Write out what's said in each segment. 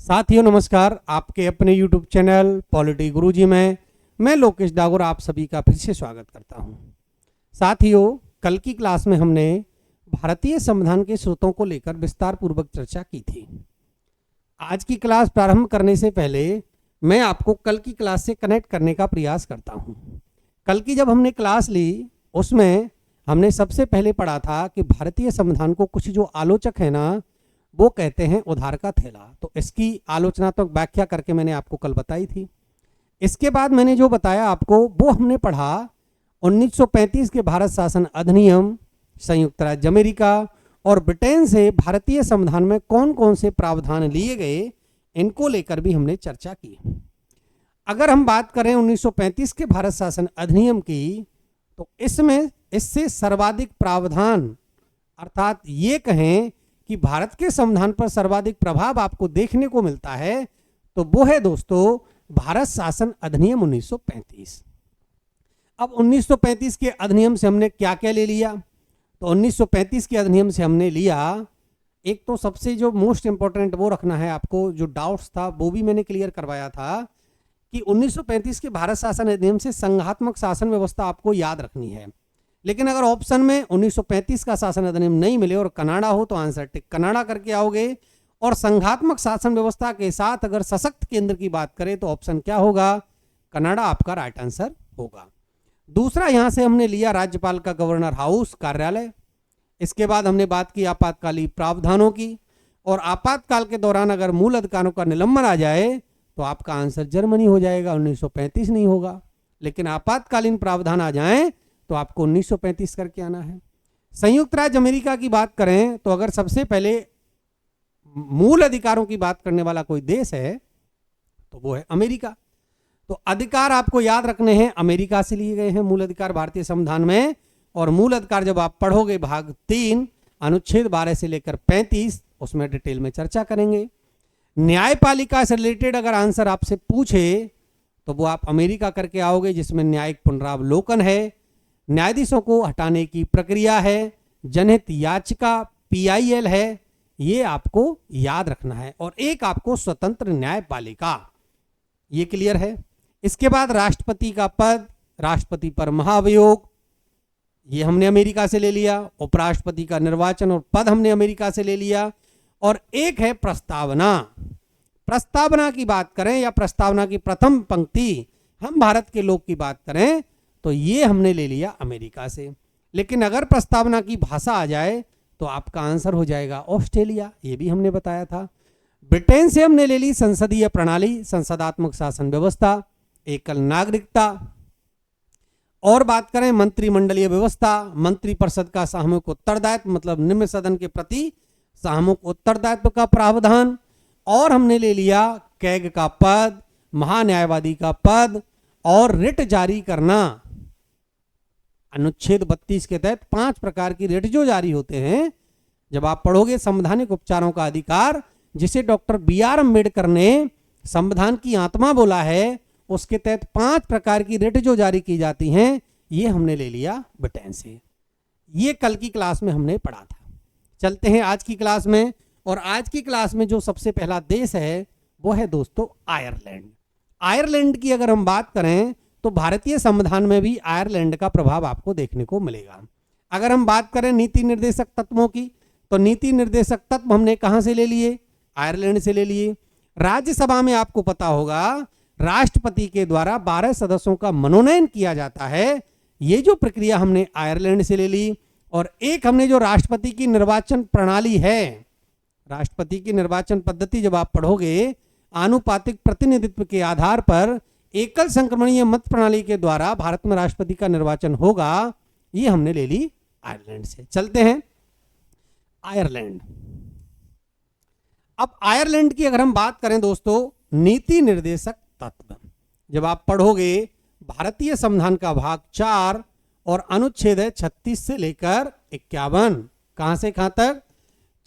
साथियों नमस्कार। आपके अपने YouTube चैनल पॉलिटी गुरुजी में मैं लोकेश डागोर आप सभी का फिर से स्वागत करता हूं। साथियों, कल की क्लास में हमने भारतीय संविधान के स्रोतों को लेकर विस्तार पूर्वक चर्चा की थी। आज की क्लास प्रारंभ करने से पहले मैं आपको कल की क्लास से कनेक्ट करने का प्रयास करता हूं। कल की जब हमने क्लास ली उसमें हमने सबसे पहले पढ़ा था कि भारतीय संविधान को कुछ जो आलोचक है ना वो कहते हैं उधार का थैला। तो इसकी आलोचनात्मक व्याख्या करके मैंने आपको कल बताई थी। इसके बाद मैंने जो बताया आपको वो हमने पढ़ा 1935 के भारत शासन अधिनियम, संयुक्त राज्य अमेरिका और ब्रिटेन से भारतीय संविधान में कौन कौन से प्रावधान लिए गए, इनको लेकर भी हमने चर्चा की। अगर हम बात करें 1935 के भारत शासन अधिनियम की, तो इससे सर्वाधिक प्रावधान अर्थात ये कहें कि भारत के संविधान पर सर्वाधिक प्रभाव आपको देखने को मिलता है, तो वो है दोस्तों भारत शासन अधिनियम 1935। अब 1935 के अधिनियम से हमने क्या क्या ले लिया? तो 1935 के अधिनियम से हमने लिया, एक तो सबसे जो मोस्ट इंपॉर्टेंट वो रखना है आपको, जो डाउट्स था वो भी मैंने क्लियर करवाया था कि 1935 के भारत शासन अधिनियम से संघात्मक शासन व्यवस्था आपको याद रखनी है। लेकिन अगर ऑप्शन में 1935 का शासन अधिनियम नहीं मिले और कनाडा हो तो आंसर टिक कनाडा करके आओगे। और संघात्मक शासन व्यवस्था के साथ अगर सशक्त केंद्र की बात करें तो ऑप्शन क्या होगा? कनाडा आपका राइट आंसर होगा। दूसरा यहां से हमने लिया राज्यपाल का गवर्नर हाउस कार्यालय। इसके बाद हमने बात की आपातकालीन प्रावधानों की, और आपातकाल के दौरान अगर मूल अधिकारों का निलंबन आ जाए तो आपका आंसर जर्मनी हो जाएगा, 1935 नहीं होगा। लेकिन आपातकालीन प्रावधान आ जाए तो आपको 1935 करके आना है। संयुक्त राज्य अमेरिका की बात करें तो अगर सबसे पहले मूल अधिकारों की बात करने वाला कोई देश है तो वो है अमेरिका। तो अधिकार आपको याद रखने हैं, अमेरिका से लिए गए हैं मूल अधिकार भारतीय संविधान में। और मूल अधिकार जब आप पढ़ोगे भाग 3 अनुच्छेद 12 से लेकर 35, उसमें डिटेल में चर्चा करेंगे। न्यायपालिका से रिलेटेड अगर आंसर आपसे पूछे तो वो आप अमेरिका करके आओगे, जिसमें न्यायिक पुनरावलोकन है, न्यायाधीशों को हटाने की प्रक्रिया है, जनहित याचिका PIL है, ये आपको याद रखना है। और एक आपको स्वतंत्र न्यायपालिका, ये क्लियर है। इसके बाद राष्ट्रपति का पद, राष्ट्रपति पर महाभियोग, ये हमने अमेरिका से ले लिया। उपराष्ट्रपति का निर्वाचन और पद हमने अमेरिका से ले लिया। और एक है प्रस्तावना। प्रस्तावना की बात करें या प्रस्तावना की प्रथम पंक्ति हम भारत के लोग की बात करें तो ये हमने ले लिया अमेरिका से। लेकिन अगर प्रस्तावना की भाषा आ जाए तो आपका आंसर हो जाएगा ऑस्ट्रेलिया, ये भी हमने बताया था। ब्रिटेन से हमने ले ली संसदीय प्रणाली, संसदात्मक शासन व्यवस्था, एकल नागरिकता। और बात करें मंत्रिमंडलीय व्यवस्था, मंत्रिपरिषद का सामूहिक उत्तरदायित्व, मतलब निम्न सदन के प्रति सामूहिक उत्तरदायित्व का प्रावधान। और हमने ले लिया कैग का पद, महान्यायवादी का पद और रिट जारी करना। अनुच्छेद 32 के तहत 5 प्रकार की रिट जो जारी होते हैं, जब आप पढ़ोगे संवैधानिक उपचारों का अधिकार, जिसे डॉक्टर BR अम्बेडकर ने संविधान की आत्मा बोला है, उसके तहत 5 प्रकार की रिट जो जारी की जाती हैं, ये हमने ले लिया ब्रिटेन से। ये कल की क्लास में हमने पढ़ा था। चलते हैं आज की क्लास में। और आज की क्लास में जो सबसे पहला देश है वो है दोस्तों आयरलैंड। आयरलैंड की अगर हम बात करें तो भारतीय संविधान में भी आयरलैंड का प्रभाव आपको देखने को मिलेगा। अगर हम बात करें नीति निर्देशक तत्वों की, तो नीति निर्देशक तत्व हमने कहां से ले लिए? आयरलैंड से ले लिए। राज्यसभा में आपको पता होगा राष्ट्रपति के द्वारा 12 सदस्यों का मनोनयन किया जाता है, ये जो प्रक्रिया हमने आयरलैंड से ले ली। और एक हमने जो राष्ट्रपति की निर्वाचन प्रणाली है, राष्ट्रपति की निर्वाचन पद्धति जब आप पढ़ोगे, आनुपातिक प्रतिनिधित्व के आधार पर एकल संक्रमणीय मत प्रणाली के द्वारा भारत में राष्ट्रपति का निर्वाचन होगा, ये हमने ले ली आयरलैंड से। चलते हैं आयरलैंड। अब आयरलैंड की अगर हम बात करें दोस्तों, नीति निर्देशक तत्व जब आप पढ़ोगे भारतीय संविधान का भाग 4 और अनुच्छेद है 36 से लेकर 51। कहां से कहां तक?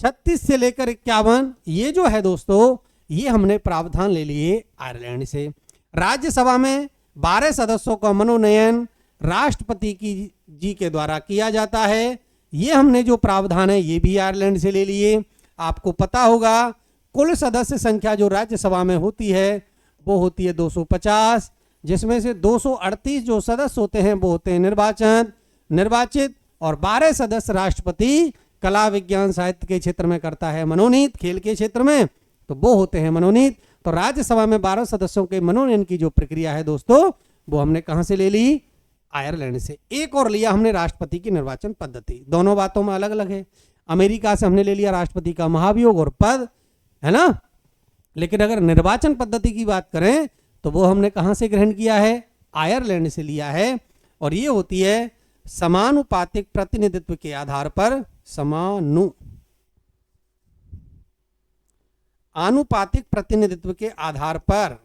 36 से लेकर 51। ये जो है दोस्तों, ये हमने प्रावधान ले लिए आयरलैंड से। राज्यसभा में 12 सदस्यों का मनोनयन राष्ट्रपति जी के द्वारा किया जाता है। ये हमने जो प्रावधान है ये भी आयरलैंड से ले लिए। आपको पता होगा कुल सदस्य संख्या जो राज्यसभा में होती है वो होती है 250, जिसमें से 238 जो सदस्य होते हैं वो होते हैं निर्वाचित, और 12 सदस्य राष्ट्रपति कला विज्ञान साहित्य के क्षेत्र में करता है मनोनीत, खेल के क्षेत्र में तो वो होते हैं मनोनीत। तो राज्यसभा में 12 सदस्यों के मनोनयन की जो प्रक्रिया है दोस्तों वो हमने कहां से ले ली? आयरलैंड से। एक और लिया हमने राष्ट्रपति की निर्वाचन पद्धति, दोनों बातों में अलग अलग है। अमेरिका से हमने ले लिया राष्ट्रपति का महाभियोग और पद, है ना। लेकिन अगर निर्वाचन पद्धति की बात करें तो वो हमने कहां से ग्रहण किया है? आयरलैंड से लिया है। और ये होती है समानुपातिक प्रतिनिधित्व के आधार पर, आनुपातिक प्रतिनिधित्व के आधार पर,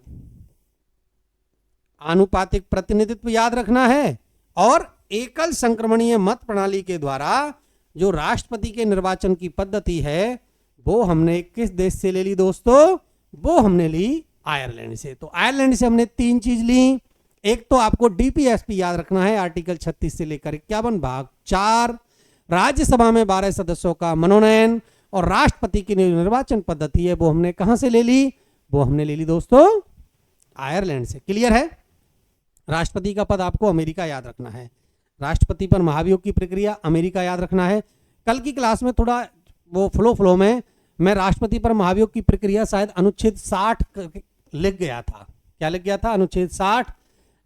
आनुपातिक प्रतिनिधित्व याद रखना है। और एकल संक्रमणीय मत प्रणाली के द्वारा जो राष्ट्रपति के निर्वाचन की पद्धति है वो हमने किस देश से ले ली दोस्तों? वो हमने ली आयरलैंड से। तो आयरलैंड से हमने 3 चीज ली। एक तो आपको डीपीएसपी याद रखना है, आर्टिकल 36 से लेकर 51 भाग 4, राज्यसभा में 12 सदस्यों का मनोनयन, और राष्ट्रपति की निर्वाचन पद्धति है वो हमने कहां से ले ली? वो हमने ले ली दोस्तों आयरलैंड से। क्लियर है? राष्ट्रपति का पद आपको अमेरिका याद रखना है, राष्ट्रपति पर महाभियोग की प्रक्रिया अमेरिका याद रखना है। कल की क्लास में थोड़ा वो फ्लो में मैं राष्ट्रपति पर महाभियोग की प्रक्रिया शायद अनुच्छेद 60 लिख गया था। क्या लिख गया था? अनुच्छेद 60।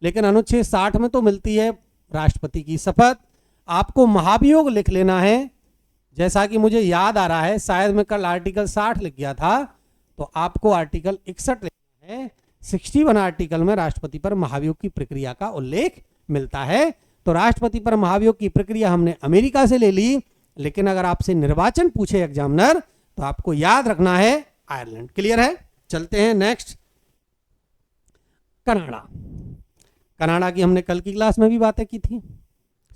लेकिन अनुच्छेद 60 में तो मिलती है राष्ट्रपति की शपथ, आपको महाभियोग लिख लेना है। जैसा कि मुझे याद आ रहा है शायद मैं कल आर्टिकल 60 लिख गया था, तो आपको आर्टिकल 61 लिखना है। 61 आर्टिकल में राष्ट्रपति पर महाभियोग की प्रक्रिया का उल्लेख मिलता है। तो राष्ट्रपति पर महाभियोग की प्रक्रिया हमने अमेरिका से ले ली, लेकिन अगर आपसे निर्वाचन पूछे एग्जामिनर तो आपको याद रखना है आयरलैंड। क्लियर है? चलते हैं नेक्स्ट, कनाडा। कनाडा की हमने कल की क्लास में भी बातें की थी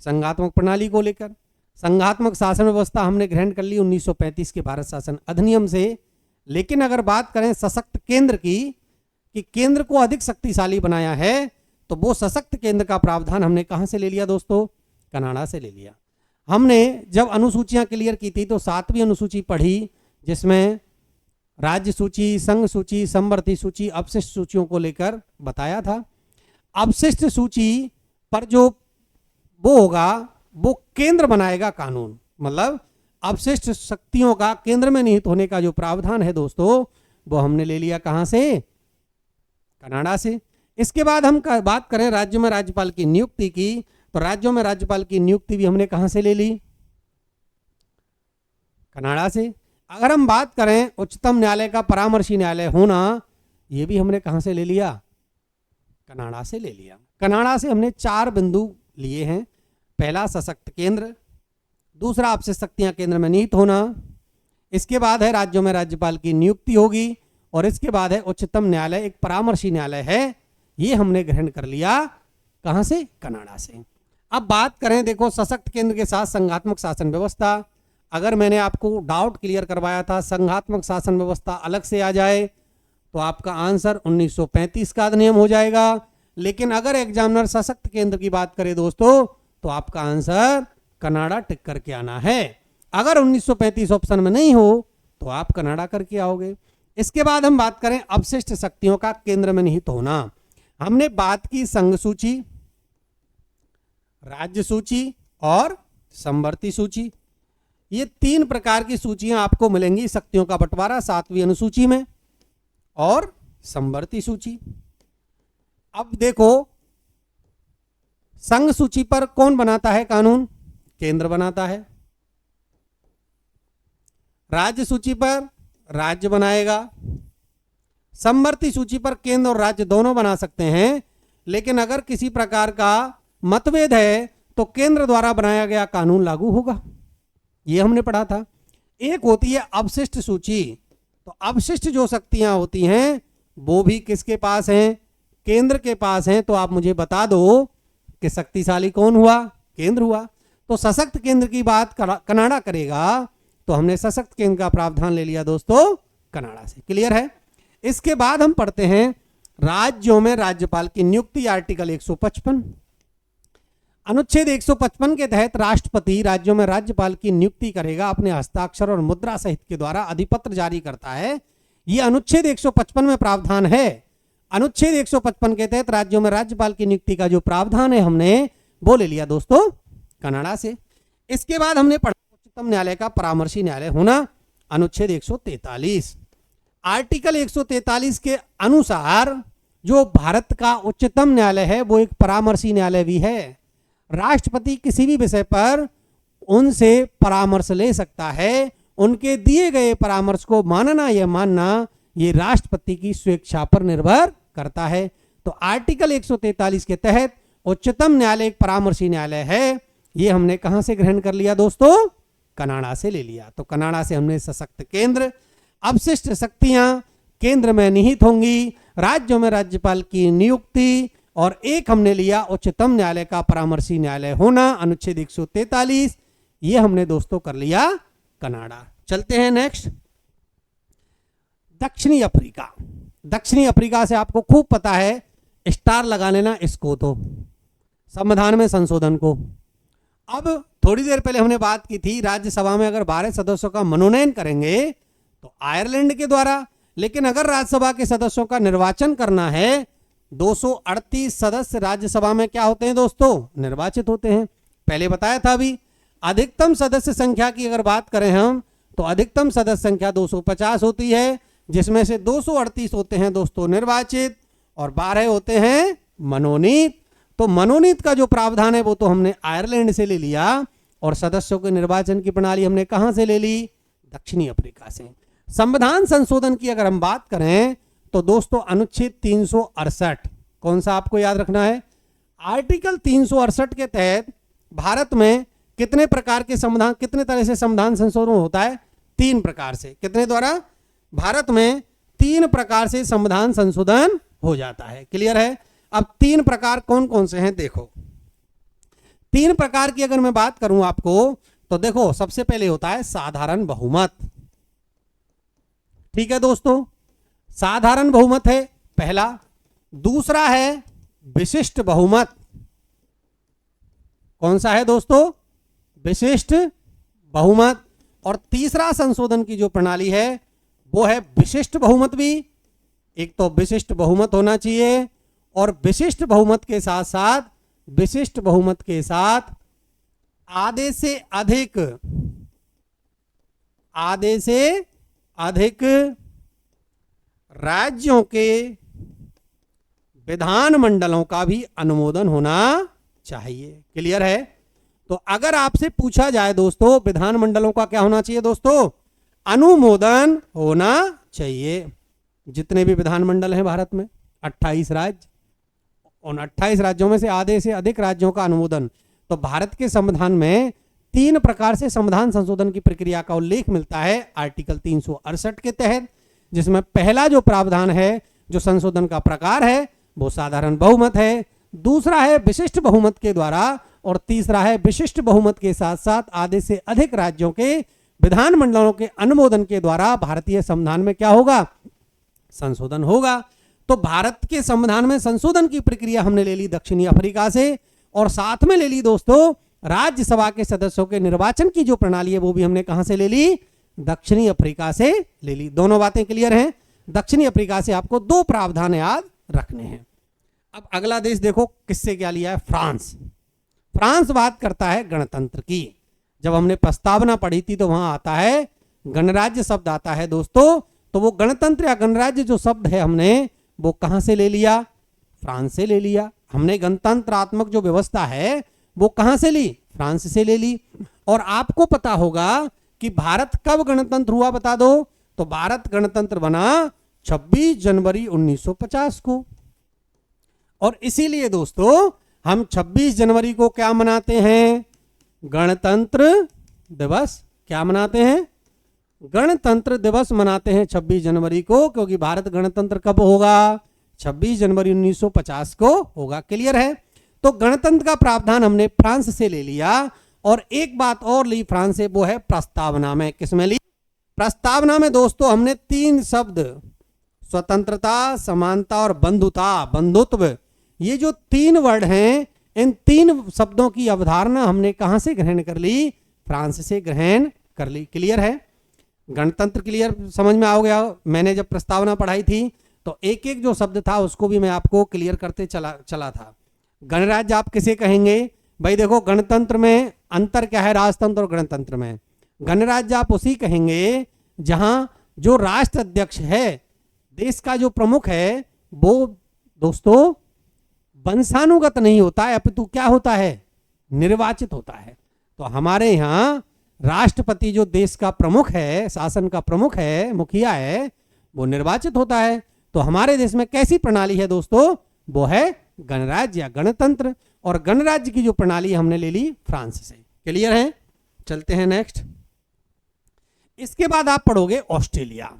संघात्मक प्रणाली को लेकर। संघात्मक शासन व्यवस्था हमने ग्रहण कर ली 1935 के भारत शासन अधिनियम से। लेकिन अगर बात करें सशक्त केंद्र की, कि केंद्र को अधिक शक्तिशाली बनाया है, तो वो सशक्त केंद्र का प्रावधान हमने कहां से ले लिया दोस्तों? कनाडा से ले लिया। हमने जब अनुसूचियां क्लियर की थी तो 7वीं अनुसूची पढ़ी, जिसमें राज्य सूची, संघ सूची, समवर्ती सूची, अपशिष्ट सूचियों को लेकर बताया था। अपशिष्ट सूची पर जो वो होगा वो केंद्र बनाएगा कानून, मतलब अपशिष्ट शक्तियों का केंद्र में निहित होने का जो प्रावधान है दोस्तों वो हमने ले लिया कहां से? कनाडा से। इसके बाद हम बात करें राज्यों में राज्यपाल की नियुक्ति की, तो राज्यों में राज्यपाल की नियुक्ति भी हमने कहां से ले ली? कनाडा से। अगर हम बात करें उच्चतम न्यायालय का परामर्शी न्यायालय होना, यह भी हमने कहां से ले लिया? कनाडा से ले लिया। कनाडा से हमने 4 बिंदु लिए हैं। पहला सशक्त केंद्र, दूसरा अपशिष्ट शक्तियां केंद्र में निहित होना, इसके बाद है राज्यों में राज्यपाल की नियुक्ति होगी, और इसके बाद है उच्चतम न्यायालय एक परामर्शी न्यायालय है। ये हमने ग्रहण कर लिया कहां से? कनाडा से। अब बात करें देखो सशक्त केंद्र के साथ संघात्मक शासन व्यवस्था। अगर मैंने आपको डाउट क्लियर करवाया था संघात्मक शासन व्यवस्था अलग से आ जाए तो आपका आंसर 1935 का अधिनियम हो जाएगा। लेकिन अगर एग्जामिनर सशक्त केंद्र की बात करे दोस्तों तो आपका आंसर कनाडा टिक करके आना है। अगर 1935 ऑप्शन में नहीं हो तो आप कनाडा करके आओगे। इसके बाद हम बात करें अपशिष्ट शक्तियों का केंद्र में निहित होना। हमने बात की संघ सूची, राज्य सूची और समवर्ती सूची। ये 3 प्रकार की सूचियां आपको मिलेंगी शक्तियों का बंटवारा 7वीं अनुसूची में, और समवर्ती सूची। अब देखो संघ सूची पर कौन बनाता है कानून? केंद्र बनाता है। राज्य सूची पर राज्य बनाएगा। समवर्ती सूची पर केंद्र और राज्य दोनों बना सकते हैं, लेकिन अगर किसी प्रकार का मतभेद है तो केंद्र द्वारा बनाया गया कानून लागू होगा। यह हमने पढ़ा था। एक होती है अवशिष्ट सूची। तो अवशिष्ट जो शक्तियां होती हैं वो भी किसके पास हैं? केंद्र के पास हैं। तो आप मुझे बता दो कि शक्तिशाली कौन हुआ? केंद्र हुआ। तो सशक्त केंद्र की बात कनाडा करेगा, तो हमने सशक्त केंद्र का प्रावधान ले लिया दोस्तों कनाडा से। क्लियर है? इसके बाद हम पढ़ते हैं राज्यों में राज्यपाल की नियुक्ति, आर्टिकल 155। अनुच्छेद 155 के तहत राष्ट्रपति राज्यों में राज्यपाल की नियुक्ति करेगा, अपने हस्ताक्षर और मुद्रा सहित के द्वारा अधिपत्र जारी करता है। ये अनुच्छेद 155 में प्रावधान है। अनुच्छेद 155 के तहत राज्यों में राज्यपाल की नियुक्ति का जो प्रावधान है हमने वो ले लिया दोस्तों कनाडा से। इसके बाद हमने पढ़ा उच्चतम न्यायालय का परामर्शी न्यायालय होना, अनुच्छेद 143। आर्टिकल 143 के अनुसार जो भारत का उच्चतम न्यायालय है वो एक परामर्शी न्यायालय भी है। राष्ट्रपति किसी भी विषय पर उनसे परामर्श ले सकता है। उनके दिए गए परामर्श को मानना या मानना ये राष्ट्रपति की स्वेच्छा पर निर्भर करता है। तो आर्टिकल 143 के तहत उच्चतम न्यायालय एक परामर्शी न्यायालय है। ये हमने कहां से ग्रहण कर लिया दोस्तों? कनाडा से ले लिया। तो कनाडा से हमने सशक्त केंद्र, अवशिष्ट शक्तियां केंद्र में निहित होंगी, राज्यों में राज्यपाल की नियुक्ति, और एक हमने लिया उच्चतम न्यायालय का परामर्शी न्यायालय होना, अनुच्छेद 143। ये हमने दोस्तों कर लिया कनाडा। चलते हैं नेक्स्ट, दक्षिणी अफ्रीका। दक्षिणी अफ्रीका से आपको खूब पता है, स्टार लगा लेना इसको, तो संविधान में संशोधन को। अब थोड़ी देर पहले हमने बात की थी राज्यसभा में अगर 12 सदस्यों का मनोनयन करेंगे तो आयरलैंड के द्वारा, लेकिन अगर राज्यसभा के सदस्यों का निर्वाचन करना है 238 सदस्य राज्यसभा में क्या होते हैं दोस्तों? निर्वाचित होते हैं। पहले बताया था अभी। अधिकतम सदस्य संख्या की अगर बात करें हम तो अधिकतम सदस्य संख्या 250 होती है, जिसमें से 238 होते हैं दोस्तों निर्वाचित और 12 होते हैं मनोनीत। तो मनोनीत का जो प्रावधान है वो तो हमने आयरलैंड से ले लिया, और सदस्यों के निर्वाचन की प्रणाली हमने कहां से ले ली? दक्षिणी अफ्रीका से। संविधान संशोधन की अगर हम बात करें तो दोस्तों अनुच्छेद 368, कौन सा आपको याद रखना है? आर्टिकल 368 के तहत भारत में कितने प्रकार के संविधान, कितने तरह से संविधान संशोधन होता है? 3 प्रकार से। कितने द्वारा? भारत में 3 प्रकार से संविधान संशोधन हो जाता है। क्लियर है? अब 3 प्रकार कौन कौन से हैं देखो। 3 प्रकार की अगर मैं बात करूं आपको तो देखो, सबसे पहले होता है साधारण बहुमत। ठीक है दोस्तों, साधारण बहुमत है पहला। दूसरा है विशिष्ट बहुमत। कौन सा है दोस्तों? विशिष्ट बहुमत। और तीसरा संशोधन की जो प्रणाली है वो है विशिष्ट बहुमत भी। एक तो विशिष्ट बहुमत होना चाहिए, और विशिष्ट बहुमत के साथ साथ आधे से अधिक राज्यों के विधान मंडलों का भी अनुमोदन होना चाहिए। क्लियर है? तो अगर आपसे पूछा जाए दोस्तों विधान मंडलों का क्या होना चाहिए दोस्तों? अनुमोदन होना चाहिए। जितने भी विधान मंडल हैं भारत में 28 राज्य, उन 28 राज्यों में से आधे से अधिक राज्यों का अनुमोदन। तो भारत के संविधान में 3 प्रकार से संविधान संशोधन की प्रक्रिया का उल्लेख मिलता है आर्टिकल 368 के तहत, जिसमें पहला जो प्रावधान है जो संशोधन का प्रकार है वो साधारण बहुमत है, दूसरा है विशिष्ट बहुमत के द्वारा, और तीसरा है विशिष्ट बहुमत के साथ साथ आधे से अधिक राज्यों के विधान मंडलों के अनुमोदन के द्वारा भारतीय संविधान में क्या होगा? संशोधन होगा। तो भारत के संविधान में संशोधन की प्रक्रिया हमने ले ली दक्षिणी अफ्रीका से, और साथ में ले ली दोस्तों राज्यसभा के सदस्यों के निर्वाचन की जो प्रणाली है वो भी हमने कहां से ले ली? दक्षिणी अफ्रीका से ले ली। दोनों बातें क्लियर हैं? दक्षिणी अफ्रीका से आपको 2 प्रावधान याद रखने हैं। अब अगला देश देखो किससे क्या लिया है? फ्रांस। फ्रांस बात करता है गणतंत्र की। जब हमने प्रस्तावना पढ़ी थी तो वहां आता है गणराज्य शब्द आता है दोस्तों। तो वो गणतंत्र या गणराज्य जो शब्द है हमने वो कहां से ले लिया? फ्रांस से ले लिया। हमने गणतंत्रात्मक जो व्यवस्था है वो कहां से ली? फ्रांस से ले ली। और आपको पता होगा कि भारत कब गणतंत्र हुआ बता दो? तो भारत गणतंत्र बना 26 जनवरी 1950 को। और इसीलिए दोस्तों हम 26 जनवरी को क्या मनाते हैं? गणतंत्र दिवस। क्या मनाते हैं? गणतंत्र दिवस मनाते हैं 26 जनवरी को, क्योंकि भारत गणतंत्र कब होगा? 26 जनवरी 1950 को होगा। क्लियर है? तो गणतंत्र का प्रावधान हमने फ्रांस से ले लिया। और एक बात और ली फ्रांस से, वो है प्रस्तावना में। किसमें ली? प्रस्तावना में दोस्तों हमने 3 शब्द, स्वतंत्रता, समानता और बंधुत्व, ये जो 3 वर्ड हैं, इन 3 शब्दों की अवधारणा हमने कहां से ग्रहण कर ली? फ्रांस से ग्रहण कर ली। क्लियर है? गणतंत्र क्लियर समझ में आ गया। मैंने जब प्रस्तावना पढ़ाई थी तो एक एक जो शब्द था उसको भी मैं आपको क्लियर करते चला था। गणराज्य आप किसे कहेंगे? भाई देखो, गणतंत्र में अंतर क्या है राजतंत्र और गणतंत्र में? गणराज्य आप उसी कहेंगे जहां जो राष्ट्र अध्यक्ष है, देश का जो प्रमुख है, वो दोस्तों वंशानुगत नहीं होता है, अपितु क्या होता है? निर्वाचित होता है। तो हमारे यहाँ राष्ट्रपति जो देश का प्रमुख है, शासन का प्रमुख है, मुखिया है, वो निर्वाचित होता है। तो हमारे देश में कैसी प्रणाली है दोस्तों? वो है गणराज्य या गणतंत्र। और गणराज्य की जो प्रणाली हमने ले ली फ्रांस से। क्लियर है? चलते हैं नेक्स्ट। इसके बाद आप पढ़ोगे ऑस्ट्रेलिया।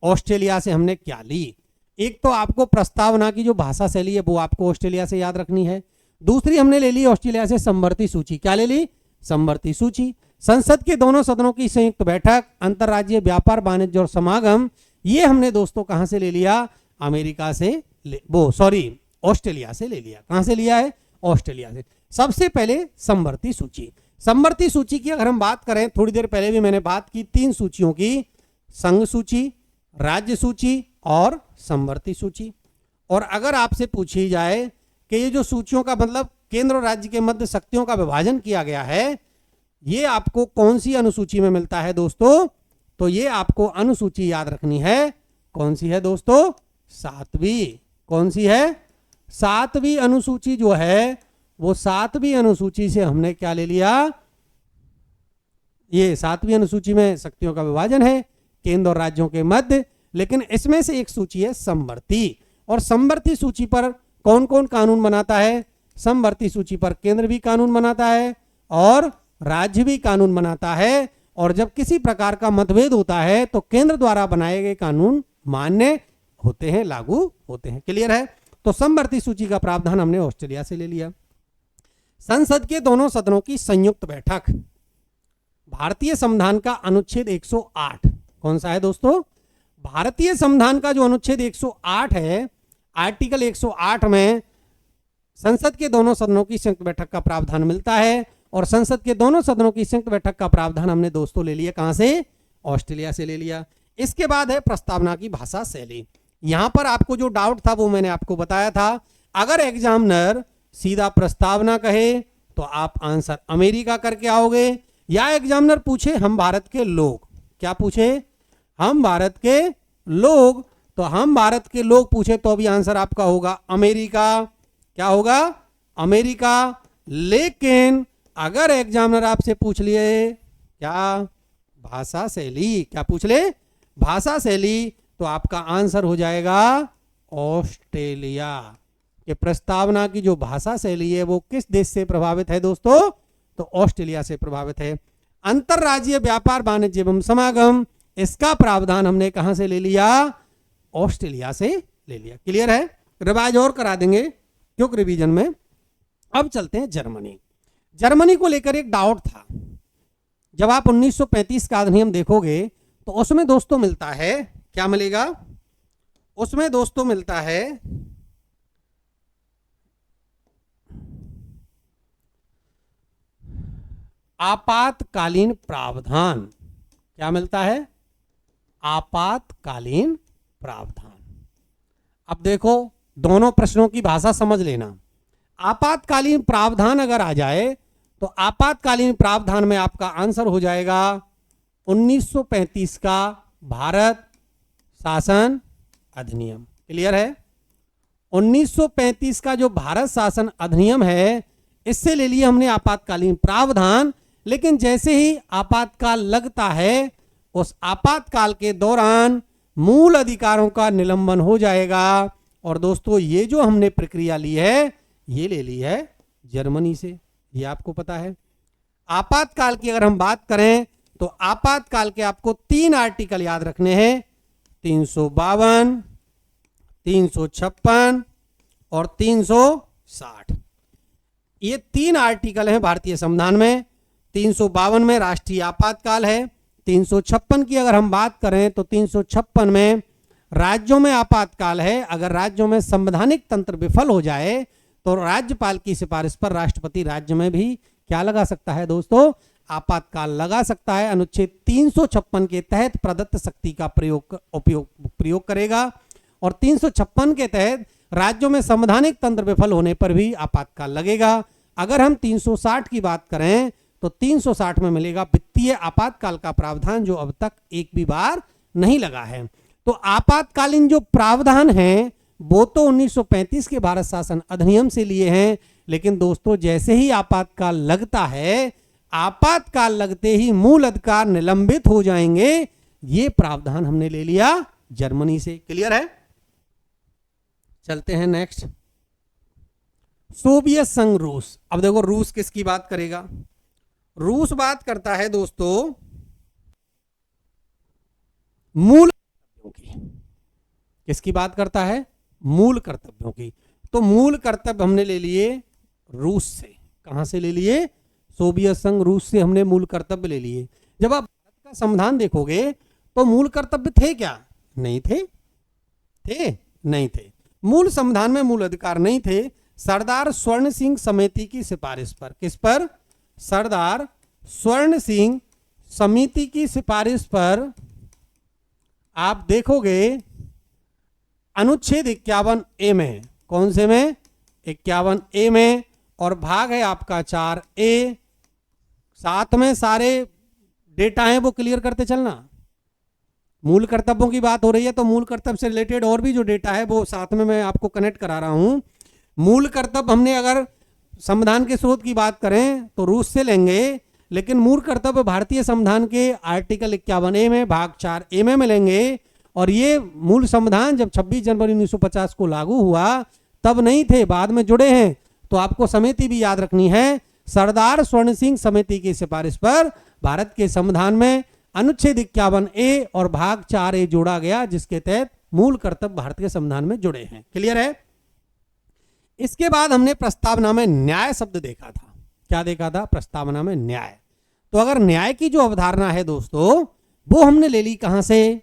ऑस्ट्रेलिया से हमने क्या ली? एक तो आपको प्रस्तावना की जो भाषा शैली है वो आपको ऑस्ट्रेलिया से याद रखनी है। दूसरी हमने ले ली ऑस्ट्रेलिया से समवर्ती सूची। क्या ले ली? समवर्ती सूची। संसद के दोनों सदनों की संयुक्त बैठक, अंतर्राज्यीय व्यापार, वाणिज्य और समागम, ये हमने दोस्तों कहां से ले लिया? अमेरिका से ऑस्ट्रेलिया से ले लिया। कहां से लिया है? ऑस्ट्रेलिया से। सबसे पहले समवर्ती सूची। समवर्ती सूची की अगर हम बात करें, थोड़ी देर पहले भी मैंने बात की 3 सूचियों की, संघ सूची, राज्य सूची और समवर्ती सूची। और अगर आपसे पूछी जाए कि ये जो सूचियों का मतलब केंद्र और राज्य के मध्य शक्तियों का विभाजन किया गया है, ये आपको कौन सी अनुसूची में मिलता है दोस्तों? तो ये आपको अनुसूची याद रखनी है। कौन सी है दोस्तों? 7वीं। कौन सी है? 7वीं अनुसूची जो है, वो 7वीं अनुसूची से हमने क्या ले लिया? ये 7वीं अनुसूची में शक्तियों का विभाजन है केंद्र और राज्यों के मध्य, लेकिन इसमें से एक सूची है समवर्ती। और समवर्ती सूची पर कौन कौन कानून बनाता है? समवर्ती सूची पर केंद्र भी कानून बनाता है और राज्य भी कानून बनाता है। और जब किसी प्रकार का मतभेद होता है तो केंद्र द्वारा बनाए गए कानून मान्य होते हैं, लागू होते हैं। क्लियर है? तो समवर्ती सूची का प्रावधान हमने ऑस्ट्रेलिया से ले लिया। संसद के दोनों सदनों की संयुक्त बैठक। भारतीय संविधान का अनुच्छेद 108 कौन सा है दोस्तों? भारतीय संविधान का जो अनुच्छेद 108 है, आर्टिकल 108 में संसद के दोनों सदनों की संयुक्त बैठक का प्रावधान मिलता है। और संसद के दोनों सदनों की संयुक्त बैठक का प्रावधान हमने दोस्तों ले लिया कहां से? ऑस्ट्रेलिया से ले लिया। इसके बाद है प्रस्तावना की भाषा शैली। यहां पर आपको जो डाउट था वो मैंने आपको बताया था। अगर एग्जामिनर सीधा प्रस्तावना कहे तो आप आंसर अमेरिका करके आओगे, या एग्जामिनर पूछे हम भारत के लोग, क्या पूछे? हम भारत के लोग, तो हम भारत के लोग पूछे तो अभी आंसर आपका होगा अमेरिका। क्या होगा? अमेरिका। लेकिन अगर एग्जामिनर आपसे पूछ लिए क्या? भाषा शैली। क्या पूछ ले? भाषा शैली, तो आपका आंसर हो जाएगा ऑस्ट्रेलिया। कि प्रस्तावना की जो भाषा शैली है वो किस देश से प्रभावित है दोस्तों? तो ऑस्ट्रेलिया से प्रभावित है। अंतरराज्यीय व्यापार, वाणिज्य एवं समागम, इसका प्रावधान हमने कहां से ले लिया? ऑस्ट्रेलिया से ले लिया। क्लियर है? रिवाइज और करा देंगे क्योंकि रिवीजन में। अब चलते हैं जर्मनी। जर्मनी को लेकर एक डाउट था। जब आप 1935 का अधिनियम देखोगे तो उसमें दोस्तों मिलता है, क्या मिलेगा? उसमें दोस्तों मिलता है आपातकालीन प्रावधान। क्या मिलता है? आपातकालीन प्रावधान। अब देखो, दोनों प्रश्नों की भाषा समझ लेना। आपातकालीन प्रावधान अगर आ जाए तो आपातकालीन प्रावधान में आपका आंसर हो जाएगा 1935 का भारत शासन अधिनियम। क्लियर है? 1935 का जो भारत शासन अधिनियम है, इससे ले लिए हमने आपातकालीन प्रावधान। लेकिन जैसे ही आपातकाल लगता है, उस आपातकाल के दौरान मूल अधिकारों का निलंबन हो जाएगा। और दोस्तों, ये जो हमने प्रक्रिया ली है, ये ले ली है जर्मनी से, ये आपको पता है। आपातकाल की अगर हम बात करें तो आपातकाल के आपको 3 आर्टिकल याद रखने हैं, 352, 356 और 360। ये 3 आर्टिकल हैं भारतीय संविधान में। 352 में राष्ट्रीय आपातकाल है। 356 की अगर हम बात करें तो 356 में राज्यों में आपातकाल है। अगर राज्यों में संवैधानिक तंत्र विफल हो जाए तो राज्यपाल की सिफारिश पर राष्ट्रपति राज्य में भी क्या लगा सकता है दोस्तों? आपातकाल लगा सकता है, अनुच्छेद 356 के तहत प्रदत्त शक्ति का प्रयोग करेगा, और 356 के तहत राज्यों में संवैधानिक तंत्र विफल होने पर भी आपातकाल लगेगा। अगर हम 360 की बात करें तो 360 में मिलेगा वित्तीय आपातकाल का प्रावधान, जो अब तक एक भी बार नहीं लगा है। तो आपातकालीन जो प्रावधान हैं वो तो 1935 के भारत शासन अधिनियम से लिए हैं, लेकिन दोस्तों जैसे ही आपातकाल लगता है, आपातकाल लगते ही मूल अधिकार निलंबित हो जाएंगे। ये प्रावधान हमने ले लिया जर्मनी से। क्लियर है? चलते हैं नेक्स्ट, सोवियत संघ रूस। अब देखो रूस किसकी बात करेगा? रूस बात करता है दोस्तों मूल कर्तव्यों की। किसकी बात करता है? मूल कर्तव्यों की। तो मूल कर्तव्य हमने ले लिए रूस से। कहां से ले लिए? सोवियत संघ रूस से हमने मूल कर्तव्य ले लिए। जब आप भारत का संविधान देखोगे तो मूल कर्तव्य थे क्या? नहीं थे। थे? नहीं थे। मूल संविधान में मूल अधिकार नहीं थे। सरदार स्वर्ण सिंह समिति की सिफारिश पर, किस पर? सरदार स्वर्ण सिंह समिति की सिफारिश पर आप देखोगे अनुच्छेद 51A में, कौन से में? 51A में, और भाग है आपका 4A। साथ में सारे डेटा हैं वो क्लियर करते चलना। मूल कर्तव्यों की बात हो रही है तो मूल कर्तव्य से रिलेटेड और भी जो डेटा है वो साथ में मैं आपको कनेक्ट करा रहा हूं। मूल कर्तव्य हमने अगर संविधान के स्रोत की बात करें तो रूस से लेंगे, लेकिन मूल कर्तव्य भारतीय संविधान के आर्टिकल 51A में भाग 4A में मिलेंगे। और ये मूल संविधान जब 26 जनवरी 1950 को लागू हुआ तब नहीं थे, बाद में जुड़े हैं। तो आपको समिति भी याद रखनी है। सरदार स्वर्ण सिंह समिति की सिफारिश पर भारत के संविधान में अनुच्छेद 51A और भाग 4A जोड़ा गया, जिसके तहत मूल कर्तव्य भारत के संविधान में जुड़े हैं। क्लियर है? इसके बाद हमने प्रस्तावना में न्याय शब्द देखा था। क्या देखा था? प्रस्तावना में न्याय। तो अगर न्याय की जो अवधारणा है दोस्तों वो हमने ले ली कहां से?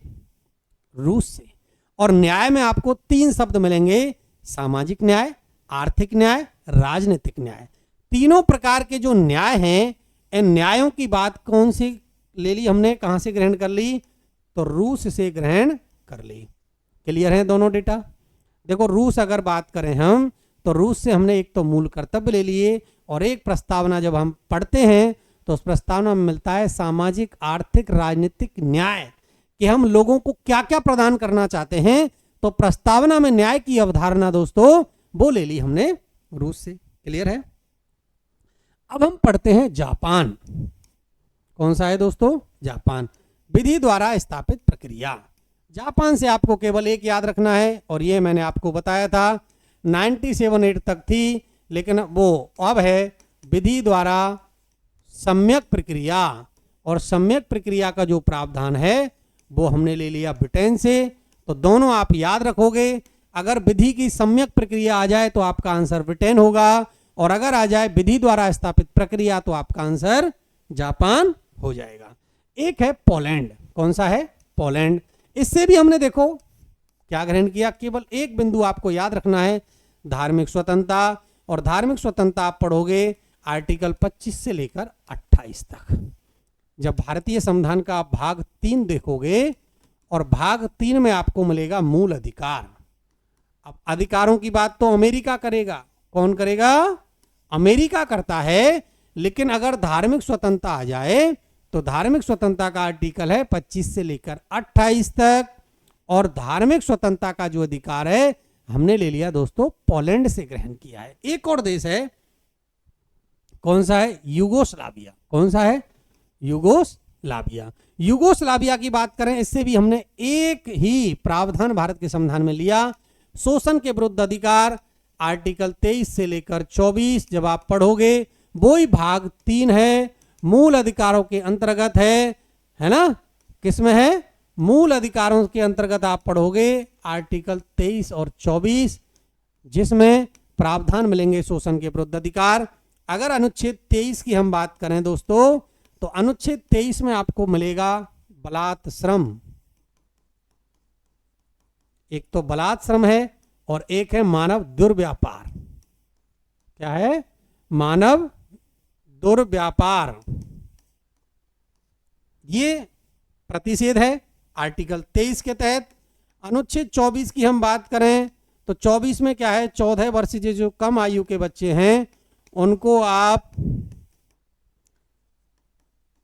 रूस से। और न्याय में आपको 3 शब्द मिलेंगे, सामाजिक न्याय, आर्थिक न्याय, राजनीतिक न्याय। तीनों प्रकार के जो न्याय हैं, इन न्यायों की बात कौन सी ले ली हमने? कहां से ग्रहण कर ली? तो रूस से ग्रहण कर ली। क्लियर है दोनों डेटा? देखो रूस अगर बात करें हम तो रूस से हमने एक तो मूल कर्तव्य ले लिए, और एक प्रस्तावना जब हम पढ़ते हैं तो उस प्रस्तावना में मिलता है सामाजिक, आर्थिक, राजनीतिक न्याय, कि हम लोगों को क्या क्या प्रदान करना चाहते हैं। तो प्रस्तावना में न्याय की अवधारणा दोस्तों वो ले ली हमने रूस से। क्लियर है? अब हम पढ़ते हैं जापान। कौन सा है दोस्तों? जापान। विधि द्वारा स्थापित प्रक्रिया। जापान से आपको केवल एक याद रखना है, और ये मैंने आपको बताया था 97-8 तक थी, लेकिन वो अब है विधि द्वारा सम्यक प्रक्रिया। और सम्यक प्रक्रिया का जो प्रावधान है वो हमने ले लिया ब्रिटेन से। तो दोनों आप याद रखोगे। अगर विधि की सम्यक प्रक्रिया आ जाए तो आपका आंसर ब्रिटेन होगा, और अगर आ जाए विधि द्वारा स्थापित प्रक्रिया तो आपका आंसर जापान हो जाएगा। एक है पोलैंड। कौन सा है? पोलैंड। इससे भी हमने देखो क्या ग्रहण किया, केवल एक बिंदु आपको याद रखना है, धार्मिक स्वतंत्रता। और धार्मिक स्वतंत्रता आप पढ़ोगे आर्टिकल 25 से लेकर 28 तक। जब भारतीय संविधान का भाग 3 देखोगे और भाग 3 में आपको मिलेगा मूल अधिकार। अब अधिकारों की बात तो अमेरिका करेगा। कौन करेगा? अमेरिका करता है। लेकिन अगर धार्मिक स्वतंत्रता आ जाए तो धार्मिक स्वतंत्रता का आर्टिकल है 25 से लेकर 28 तक, और धार्मिक स्वतंत्रता का जो अधिकार है हमने ले लिया दोस्तों पोलैंड से ग्रहण किया है। एक और देश है, कौन सा है? यूगोस्लाविया। कौन सा है? यूगोस्लाविया। यूगोस्लाविया की बात करें, इससे भी हमने एक ही प्रावधान भारत के संविधान में लिया, शोषण के विरुद्ध अधिकार, आर्टिकल 23 से लेकर 24। जब आप पढ़ोगे वो ही भाग 3 है, मूल अधिकारों के अंतर्गत है ना? किसमें है? मूल अधिकारों के अंतर्गत आप पढ़ोगे आर्टिकल 23 और 24, जिसमें प्रावधान मिलेंगे शोषण के विरुद्ध अधिकार। अगर अनुच्छेद 23 की हम बात करें दोस्तों तो अनुच्छेद 23 में आपको मिलेगा बलात् श्रम। एक तो बलात् श्रम है और एक है मानव दुर्व्यापार। क्या है? मानव दुर्व्यापार। ये प्रतिषेध है आर्टिकल 23 के तहत। अनुच्छेद 24 की हम बात करें तो 24 में क्या है, 14 वर्ष से जो कम आयु के बच्चे हैं उनको आप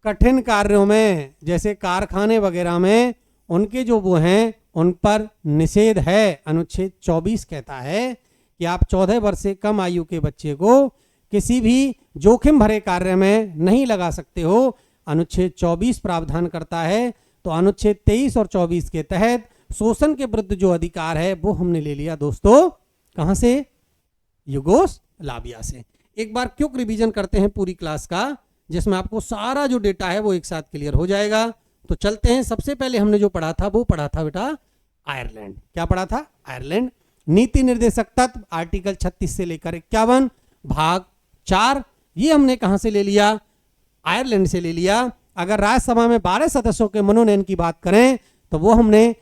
कठिन कार्यों में जैसे कारखाने वगैरह में उनके जो वो हैं उन पर निषेध है। अनुच्छेद 24 कहता है कि आप 14 वर्ष से कम आयु के बच्चे को किसी भी जोखिम भरे कार्य में नहीं लगा सकते हो। अनुच्छेद 24 प्रावधान करता है। तो अनुच्छेद 23 और 24 के तहत शोषण के विरुद्ध जो अधिकार है वो हमने ले लिया दोस्तों, कहां से, यूगोस्लाविया से। एक बार क्विक रिवीजन करते हैं पूरी क्लास का, जिसमें आपको सारा जो डेटा है वो एक साथ क्लियर हो जाएगा। तो चलते हैं। सबसे पहले हमने जो पढ़ा था वो पढ़ा था बेटा आयरलैंड। क्या पढ़ा था, आयरलैंड। नीति निर्देशक तत्व आर्टिकल 36 से लेकर 51 भाग 4, ये हमने कहां से ले लिया, आयरलैंड से ले लिया। अगर राज्यसभा में 12 सदस्यों के मनोनयन की बात करें तो वो हमने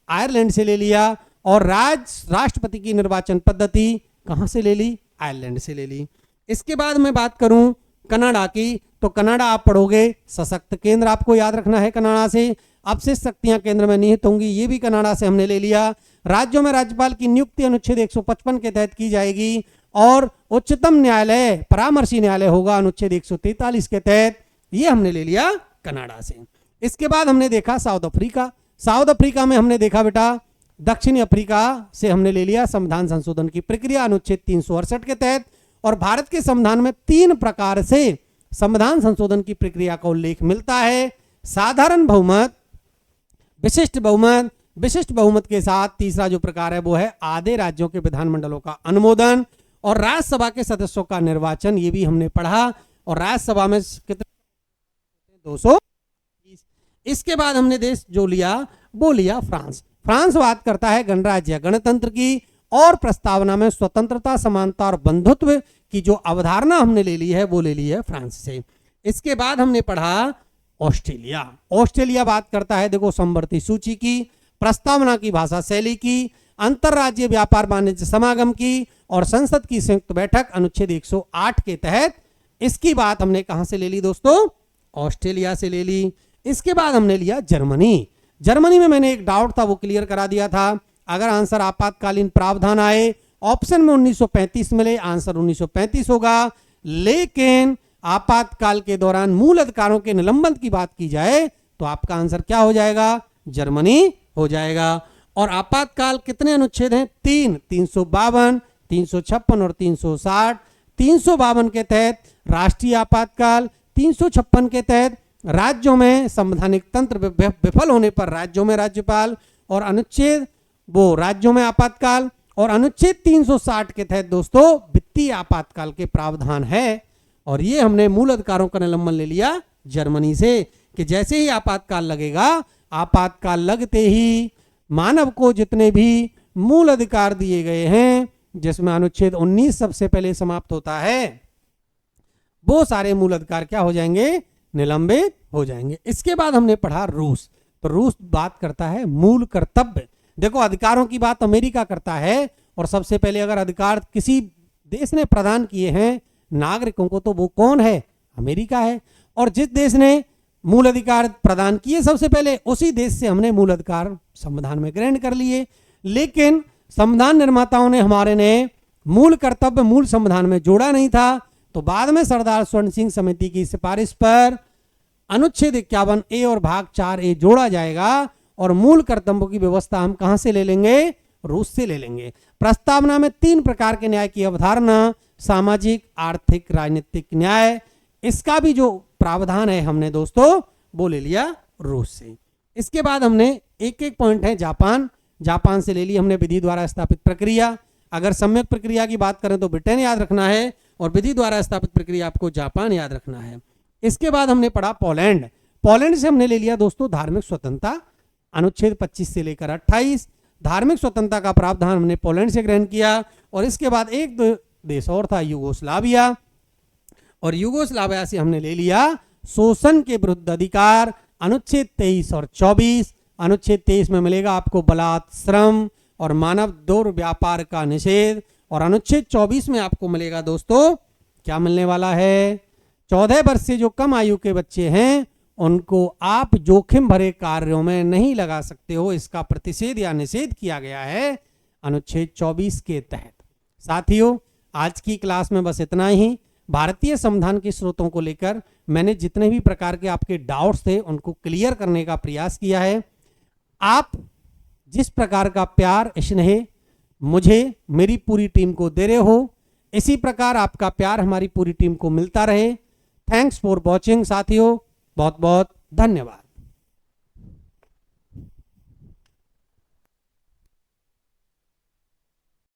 आयरलैंड से ले लिया। और राष्ट्रपति की निर्वाचन पद्धति कहां से ले ली, आयरलैंड से ले ली। इसके बाद मैं बात करूं कनाडा की, तो कनाडा आप पढ़ोगे सशक्त केंद्र आपको याद रखना है कनाडा से। अपशिष्ट शक्तियां केंद्र में निहित होंगी, ये भी कनाडा से हमने ले लिया। राज्यों में राज्यपाल की नियुक्ति अनुच्छेद 155 के तहत की जाएगी और उच्चतम न्यायालय परामर्शी न्यायालय होगा अनुच्छेद 143 के तहत, ये हमने ले लिया कनाडा से। इसके बाद हमने देखा साउथ अफ्रीका। साउथ अफ्रीका में हमने देखा बेटा दक्षिणी अफ्रीका से हमने ले लिया संविधान संशोधन की प्रक्रिया अनुच्छेद 368 के तहत। और भारत के संविधान में 3 प्रकार से संविधान संशोधन की प्रक्रिया का उल्लेख मिलता है, साधारण बहुमत, विशिष्ट बहुमत, विशिष्ट बहुमत के साथ तीसरा जो प्रकार है वो है आधे राज्यों के विधानमंडलों का अनुमोदन और राज्यसभा के सदस्यों का निर्वाचन, ये भी हमने पढ़ा। और राज्यसभा में कितने, 220। इसके बाद हमने देश जो लिया वो लिया फ्रांस। फ्रांस बात करता है गणराज्य गणतंत्र की और प्रस्तावना में स्वतंत्रता, समानता और बंधुत्व की जो अवधारणा हमने ले ली है वो ले ली है फ्रांस से। इसके बाद हमने पढ़ा ऑस्ट्रेलिया। ऑस्ट्रेलिया बात करता है देखो समवर्ती सूची की, प्रस्तावना की भाषा शैली की, अंतरराज्यीय व्यापार वाणिज्य समागम की और संसद की संयुक्त बैठक अनुच्छेद 108 के तहत। इसकी बात हमने कहां से ले ली दोस्तों, ऑस्ट्रेलिया से ले ली। इसके बाद हमने लिया जर्मनी। जर्मनी में मैंने एक डाउट था वो क्लियर करा दिया था। अगर आंसर आपातकालीन प्रावधान आए, ऑप्शन में 1935 मिले, आंसर 1935 होगा। लेकिन आपातकाल के दौरान मूल अधिकारों के निलंबन की बात की जाए तो आपका आंसर क्या हो जाएगा, जर्मनी हो जाएगा। और आपातकाल कितने अनुच्छेद हैं, 3, 352, 356 और 360। 352 के तहत राष्ट्रीय आपातकाल, 356 के तहत राज्यों में संवैधानिक तंत्र विफल होने पर राज्यों में राज्यपाल, और अनुच्छेद वो राज्यों में आपातकाल, और अनुच्छेद 360 के तहत दोस्तों वित्तीय आपातकाल के प्रावधान है। और ये हमने मूल अधिकारों का निलंबन ले लिया जर्मनी से कि जैसे ही आपातकाल लगेगा, आपातकाल लगते ही मानव को जितने भी मूल अधिकार दिए गए हैं, जिसमें अनुच्छेद 19 सबसे पहले समाप्त होता है, वो सारे मूल अधिकार क्या हो जाएंगे, निलंबित हो जाएंगे। इसके बाद हमने पढ़ा रूस। तो रूस बात करता है मूल कर्तव्य। देखो अधिकारों की बात अमेरिका करता है और सबसे पहले अगर अधिकार किसी देश ने प्रदान किए हैं नागरिकों को तो वो कौन है, अमेरिका है। और जिस देश ने मूल अधिकार प्रदान किए सबसे पहले, उसी देश से हमने मूल अधिकार संविधान में ग्रहण कर लिए। लेकिन संविधान निर्माताओं ने हमारे ने मूल कर्तव्य मूल संविधान में जोड़ा नहीं था। तो बाद में सरदार स्वर्ण सिंह समिति की सिफारिश पर अनुच्छेद 51A और भाग 4A जोड़ा जाएगा और मूल कर्तव्यों की व्यवस्था हम कहां से ले लेंगे, रूस से ले लेंगे। प्रस्तावना में 3 प्रकार के न्याय की अवधारणा, सामाजिक, आर्थिक, राजनीतिक न्याय, इसका भी जो प्रावधान है हमने दोस्तों वो ले लिया रूस से। इसके बाद हमने एक एक पॉइंट है जापान। जापान से ले ली हमने विधि द्वारा स्थापित प्रक्रिया। अगर सम्यक प्रक्रिया की बात करें तो ब्रिटेन याद रखना है और विधि द्वारा स्थापित प्रक्रिया आपको जापान याद रखना है। इसके बाद हमने पढ़ा पोलैंड। पोलैंड से हमने ले लिया दोस्तों धार्मिक स्वतंत्रता, अनुच्छेद 25 से लेकर 28 धार्मिक स्वतंत्रता का प्रावधान हमने पोलैंड से ग्रहण किया। और इसके बाद एक देश और था यूगोस्लाविया, और यूगोस्लाविया से हमने ले लिया शोषण के विरुद्ध अधिकार, अनुच्छेद 23 और 24। अनुच्छेद 23 में मिलेगा आपको बलात्, श्रम और मानव दुर्व्यापार का निषेध, और अनुच्छेद 24 में आपको मिलेगा दोस्तों क्या मिलने वाला है, 14 वर्ष से जो कम आयु के बच्चे हैं उनको आप जोखिम भरे कार्यों में नहीं लगा सकते हो। इसका प्रतिषेध या निषेध किया गया है अनुच्छेद 24 के तहत। साथियों, आज की क्लास में बस इतना ही। भारतीय संविधान के स्रोतों को लेकर मैंने जितने भी प्रकार के आपके डाउट्स थे उनको क्लियर करने का प्रयास किया है। आप जिस प्रकार का प्यार स्नेह मुझे मेरी पूरी टीम को दे रहे हो, इसी प्रकार आपका प्यार हमारी पूरी टीम को मिलता रहे। थैंक्स फॉर वॉचिंग साथियों, बहुत बहुत धन्यवाद।